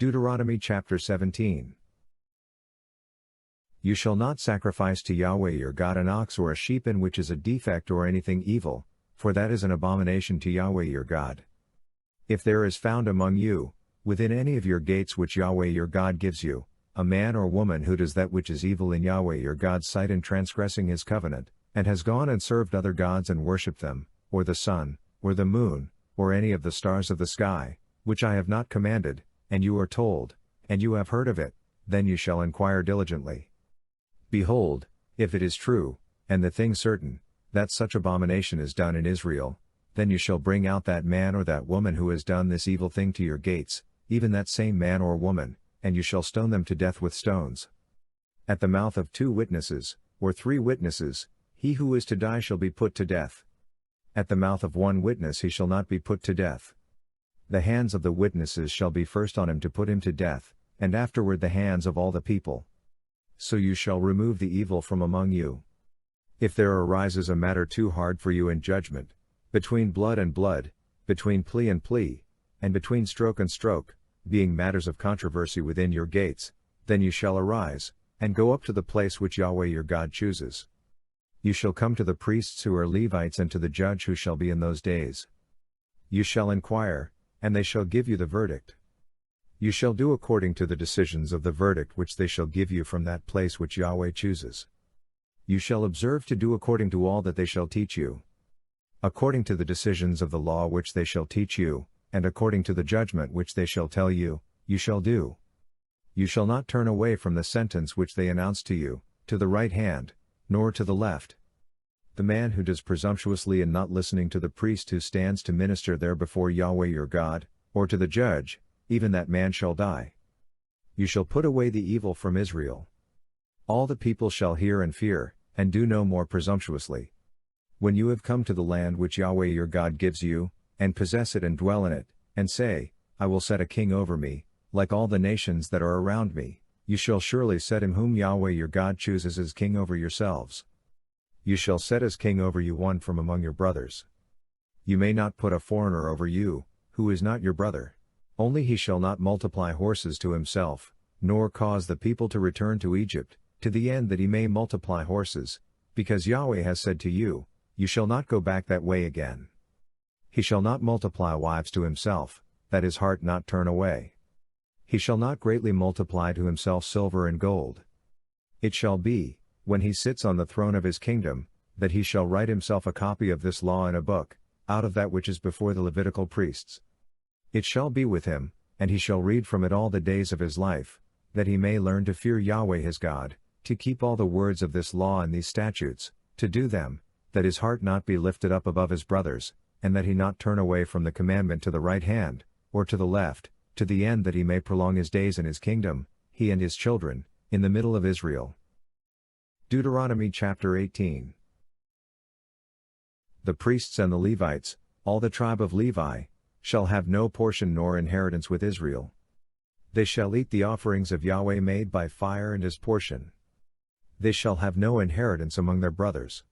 Deuteronomy chapter 17. You shall not sacrifice to Yahweh your God an ox or a sheep in which is a defect or anything evil, for that is an abomination to Yahweh your God. If there is found among you, within any of your gates which Yahweh your God gives you, a man or woman who does that which is evil in Yahweh your God's sight in transgressing his covenant, and has gone and served other gods and worshipped them, or the sun, or the moon, or any of the stars of the sky, which I have not commanded, and you are told, and you have heard of it, then you shall inquire diligently. Behold, if it is true, and the thing certain, that such abomination is done in Israel, then you shall bring out that man or that woman who has done this evil thing to your gates, even that same man or woman, and you shall stone them to death with stones. At the mouth of 2 witnesses, or 3 witnesses, he who is to die shall be put to death. At the mouth of 1 witness he shall not be put to death. The hands of the witnesses shall be first on him to put him to death, and afterward the hands of all the people. So you shall remove the evil from among you. If there arises a matter too hard for you in judgment, between blood and blood, between plea and plea, and between stroke and stroke, being matters of controversy within your gates, then you shall arise, and go up to the place which Yahweh your God chooses. You shall come to the priests who are Levites and to the judge who shall be in those days. You shall inquire, and they shall give you the verdict. You shall do according to the decisions of the verdict which they shall give you from that place which Yahweh chooses. You shall observe to do according to all that they shall teach you. According to the decisions of the law which they shall teach you, and according to the judgment which they shall tell you, you shall do. You shall not turn away from the sentence which they announce to you, to the right hand, nor to the left. The man who does presumptuously in not listening to the priest who stands to minister there before Yahweh your God, or to the judge, even that man shall die. You shall put away the evil from Israel. All the people shall hear and fear, and do no more presumptuously. When you have come to the land which Yahweh your God gives you, and possess it and dwell in it, and say, I will set a king over me, like all the nations that are around me, you shall surely set him whom Yahweh your God chooses as king over yourselves. You shall set as king over you one from among your brothers. You may not put a foreigner over you, who is not your brother. Only he shall not multiply horses to himself, nor cause the people to return to Egypt, to the end that he may multiply horses, because Yahweh has said to you, you shall not go back that way again. He shall not multiply wives to himself, that his heart not turn away. He shall not greatly multiply to himself silver and gold. It shall be, when he sits on the throne of his kingdom, that he shall write himself a copy of this law in a book, out of that which is before the Levitical priests. It shall be with him, and he shall read from it all the days of his life, that he may learn to fear Yahweh his God, to keep all the words of this law and these statutes, to do them, that his heart not be lifted up above his brothers, and that he not turn away from the commandment to the right hand, or to the left, to the end that he may prolong his days in his kingdom, he and his children, in the middle of Israel. Deuteronomy chapter 18. The priests and the Levites, all the tribe of Levi, shall have no portion nor inheritance with Israel. They shall eat the offerings of Yahweh made by fire and his portion. They shall have no inheritance among their brothers.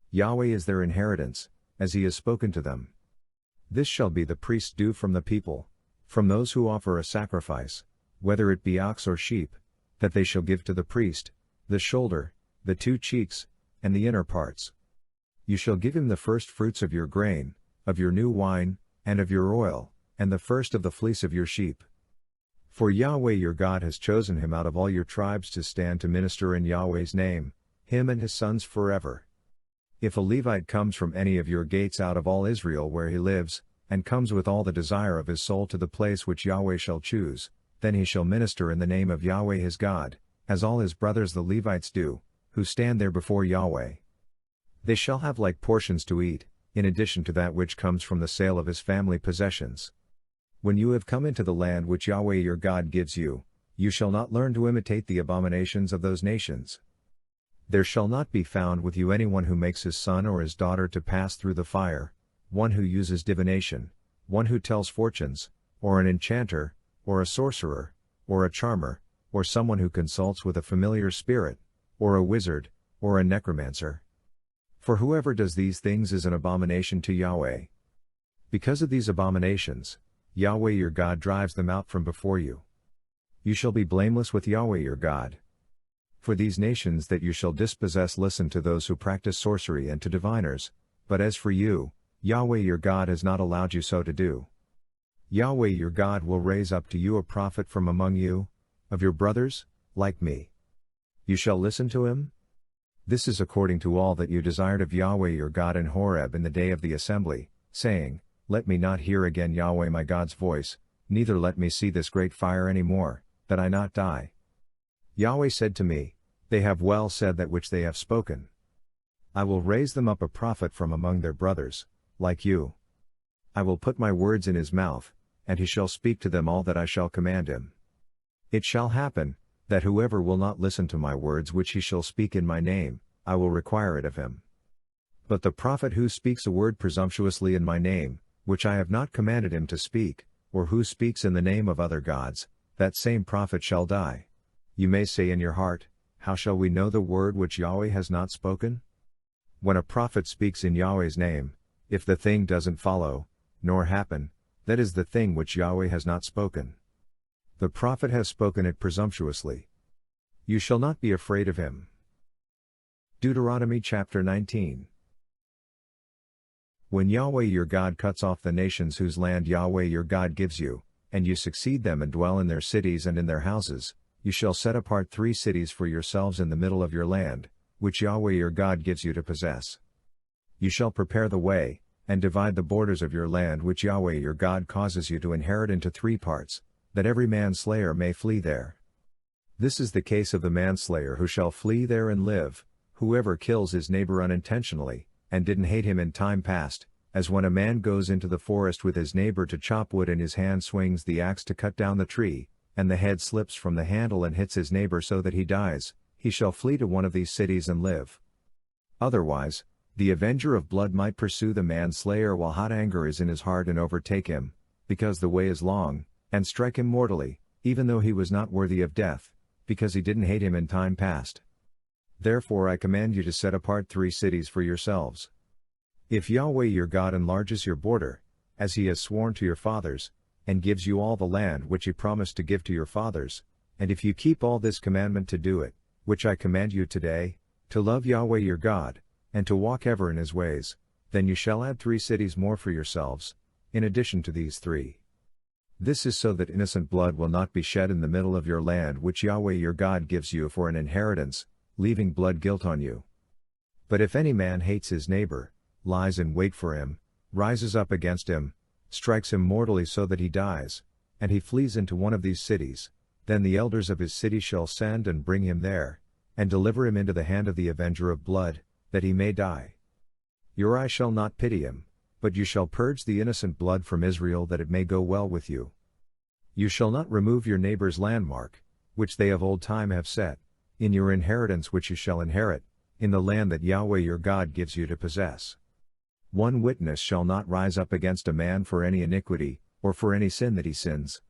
Yahweh is their inheritance, as he has spoken to them. This shall be the priest's due from the people, from those who offer a sacrifice, whether it be ox or sheep, that they shall give to the priest, the shoulder, the 2 cheeks, and the inner parts. You shall give him the first fruits of your grain, of your new wine, and of your oil, and the first of the fleece of your sheep. For Yahweh your God has chosen him out of all your tribes to stand to minister in Yahweh's name, him and his sons forever. If a Levite comes from any of your gates out of all Israel where he lives, and comes with all the desire of his soul to the place which Yahweh shall choose, then he shall minister in the name of Yahweh his God, as all his brothers the Levites do, who stand there before Yahweh. They shall have like portions to eat, in addition to that which comes from the sale of his family possessions. When you have come into the land which Yahweh your God gives you, you shall not learn to imitate the abominations of those nations. There shall not be found with you anyone who makes his son or his daughter to pass through the fire, one who uses divination, one who tells fortunes, or an enchanter, or a sorcerer, or a charmer, or someone who consults with a familiar spirit, or a wizard, or a necromancer. For whoever does these things is an abomination to Yahweh. Because of these abominations, Yahweh your God drives them out from before you. You shall be blameless with Yahweh your God. For these nations that you shall dispossess listen to those who practice sorcery and to diviners, but as for you, Yahweh your God has not allowed you so to do. Yahweh your God will raise up to you a prophet from among you, of your brothers, like me. You shall listen to him? This is according to all that you desired of Yahweh your God in Horeb in the day of the assembly, saying, Let me not hear again Yahweh my God's voice, neither let me see this great fire any more, that I not die. Yahweh said to me, They have well said that which they have spoken. I will raise them up a prophet from among their brothers, like you. I will put my words in his mouth, and he shall speak to them all that I shall command him. It shall happen, that whoever will not listen to my words which he shall speak in my name, I will require it of him. But the prophet who speaks a word presumptuously in my name, which I have not commanded him to speak, or who speaks in the name of other gods, that same prophet shall die. You may say in your heart, How shall we know the word which Yahweh has not spoken? When a prophet speaks in Yahweh's name, if the thing doesn't follow, nor happen, that is the thing which Yahweh has not spoken. The prophet has spoken it presumptuously. You shall not be afraid of him. Deuteronomy chapter 19. When Yahweh your God cuts off the nations whose land Yahweh your God gives you, and you succeed them and dwell in their cities and in their houses, you shall set apart 3 cities for yourselves in the middle of your land, which Yahweh your God gives you to possess. You shall prepare the way, and divide the borders of your land which Yahweh your God causes you to inherit into 3 parts, that every manslayer may flee there. This is the case of the manslayer who shall flee there and live, whoever kills his neighbor unintentionally, and didn't hate him in time past, as when a man goes into the forest with his neighbor to chop wood and his hand swings the axe to cut down the tree, and the head slips from the handle and hits his neighbor so that he dies, he shall flee to one of these cities and live. Otherwise, the avenger of blood might pursue the manslayer while hot anger is in his heart and overtake him, because the way is long, and strike him mortally, even though he was not worthy of death, because he didn't hate him in time past. Therefore I command you to set apart 3 cities for yourselves. If Yahweh your God enlarges your border, as he has sworn to your fathers, and gives you all the land which he promised to give to your fathers, and if you keep all this commandment to do it, which I command you today, to love Yahweh your God, and to walk ever in his ways, then you shall add 3 cities more for yourselves, in addition to these 3. This is so that innocent blood will not be shed in the middle of your land which Yahweh your God gives you for an inheritance, leaving blood guilt on you. But if any man hates his neighbor, lies in wait for him, rises up against him, strikes him mortally so that he dies, and he flees into one of these cities, then the elders of his city shall send and bring him there, and deliver him into the hand of the avenger of blood, that he may die. Your eye shall not pity him, but you shall purge the innocent blood from Israel that it may go well with you. You shall not remove your neighbor's landmark, which they of old time have set, in your inheritance which you shall inherit, in the land that Yahweh your God gives you to possess. One witness shall not rise up against a man for any iniquity, or for any sin that he sins.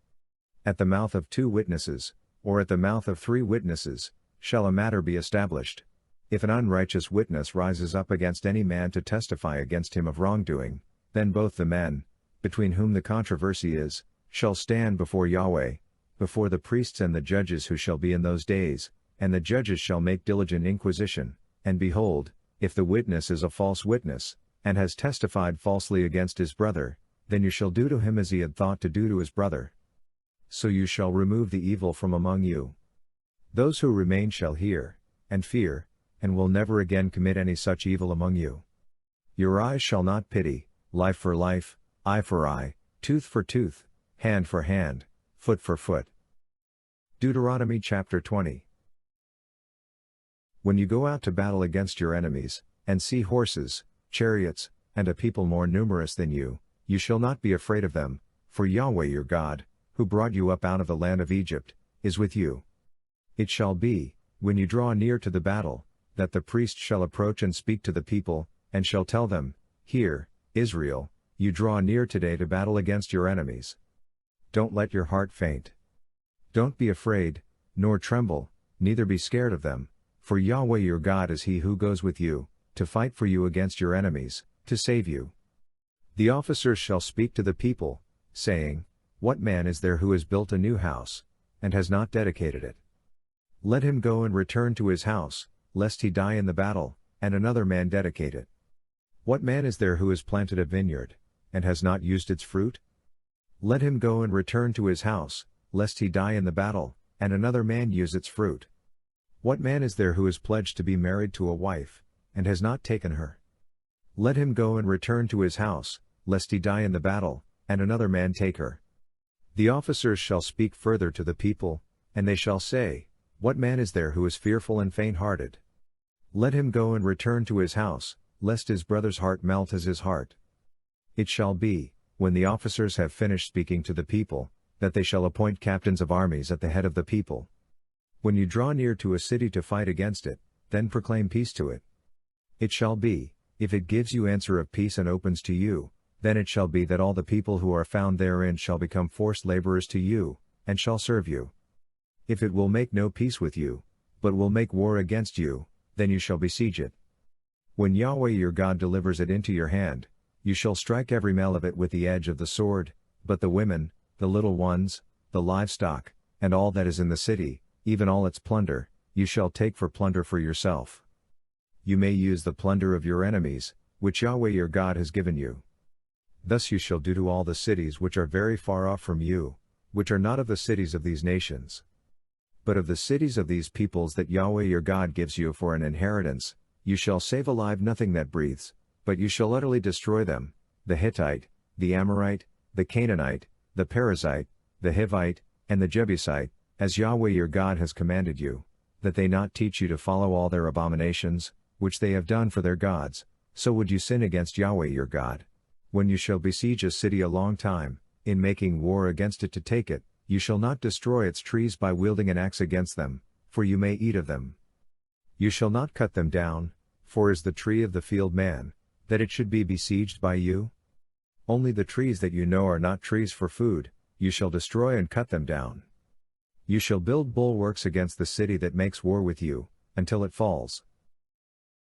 At the mouth of 2 witnesses, or at the mouth of 3 witnesses, shall a matter be established. If an unrighteous witness rises up against any man to testify against him of wrongdoing, then both the men, between whom the controversy is, shall stand before Yahweh, before the priests and the judges who shall be in those days, and the judges shall make diligent inquisition, and behold, if the witness is a false witness, and has testified falsely against his brother, then you shall do to him as he had thought to do to his brother. So you shall remove the evil from among you. Those who remain shall hear, and fear, and will never again commit any such evil among you. Your eyes shall not pity, life for life, eye for eye, tooth for tooth, hand for hand, foot for foot. Deuteronomy chapter 20. When you go out to battle against your enemies, and see horses, chariots, and a people more numerous than you, you shall not be afraid of them, for Yahweh your God, who brought you up out of the land of Egypt, is with you. It shall be, when you draw near to the battle, that the priest shall approach and speak to the people, and shall tell them, Hear, Israel, you draw near today to battle against your enemies. Don't let your heart faint. Don't be afraid, nor tremble, neither be scared of them, for Yahweh your God is he who goes with you, to fight for you against your enemies, to save you. The officers shall speak to the people, saying, What man is there who has built a new house, and has not dedicated it. Let him go and return to his house, lest he die in the battle, and another man dedicate it. What man is there who has planted a vineyard, and has not used its fruit? Let him go and return to his house, lest he die in the battle, and another man use its fruit. What man is there who is pledged to be married to a wife, and has not taken her? Let him go and return to his house, lest he die in the battle, and another man take her. The officers shall speak further to the people, and they shall say, What man is there who is fearful and faint-hearted? Let him go and return to his house, lest his brother's heart melt as his heart. It shall be, when the officers have finished speaking to the people, that they shall appoint captains of armies at the head of the people. When you draw near to a city to fight against it, then proclaim peace to it. It shall be, if it gives you answer of peace and opens to you, then it shall be that all the people who are found therein shall become forced laborers to you, and shall serve you. If it will make no peace with you, but will make war against you, then you shall besiege it. When Yahweh your God delivers it into your hand, you shall strike every male of it with the edge of the sword, but the women, the little ones, the livestock, and all that is in the city, even all its plunder, you shall take for plunder for yourself. You may use the plunder of your enemies, which Yahweh your God has given you. Thus you shall do to all the cities which are very far off from you, which are not of the cities of these nations, but of the cities of these peoples that Yahweh your God gives you for an inheritance. You shall save alive nothing that breathes, but you shall utterly destroy them, the Hittite, the Amorite, the Canaanite, the Perizzite, the Hivite, and the Jebusite, as Yahweh your God has commanded you, that they not teach you to follow all their abominations, which they have done for their gods, so would you sin against Yahweh your God. When you shall besiege a city a long time, in making war against it to take it, you shall not destroy its trees by wielding an axe against them, for you may eat of them. You shall not cut them down, for is the tree of the field man, that it should be besieged by you? Only the trees that you know are not trees for food, you shall destroy and cut them down. You shall build bulwarks against the city that makes war with you, until it falls.